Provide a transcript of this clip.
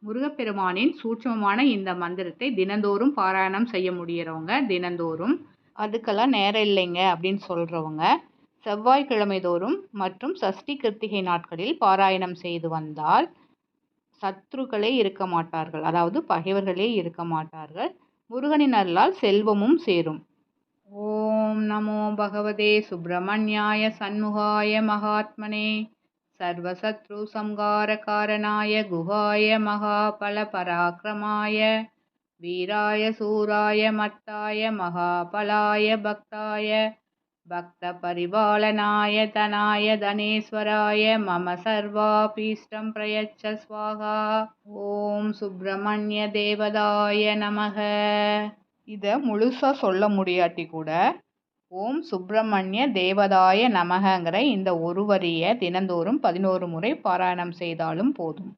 முருகப்பெருமானின் சூட்சமமான இந்த மந்திரத்தை தினந்தோறும் பாராயணம் செய்ய முடியறவங்க தினந்தோறும், அதுக்கெல்லாம் நேரம் இல்லைங்க அப்படின்னு சொல்றவங்க செவ்வாய்க்கிழமை தோறும் மற்றும் சஷ்டி கிருத்திகை நாட்களில் பாராயணம் செய்து வந்தால் சத்ருக்களே இருக்க மாட்டார்கள், அதாவது பகைவர்களே இருக்க மாட்டார்கள். முருகனின் அருளால் செல்வமும் சேரும். ஓம் நமோ பகவதே சுப்பிரமணியாய சண்முகாய மகாத்மனே சர்வசத்ரு சம்ஹார காரணாய குஹாய மகாபல பராக்கிரமாய வீராய சூராய மத்தாய மகாபலாய பக்தாய பக்த பரிபாலனாய தனாய தனேஸ்வராய மம சர்வாபீஷ்டம் பிரயச்ச ஸ்வாகா. ஓம் சுப்பிரமணிய தேவதாய நமக. இதை முழுசா சொல்ல முடியாட்டி கூட ஓம் சுப்பிரமணிய தேவதாய நமகங்கிற இந்த ஒரு வரியை தினந்தோறும் 11 முறை பாராயணம் செய்தாலும் போதும்.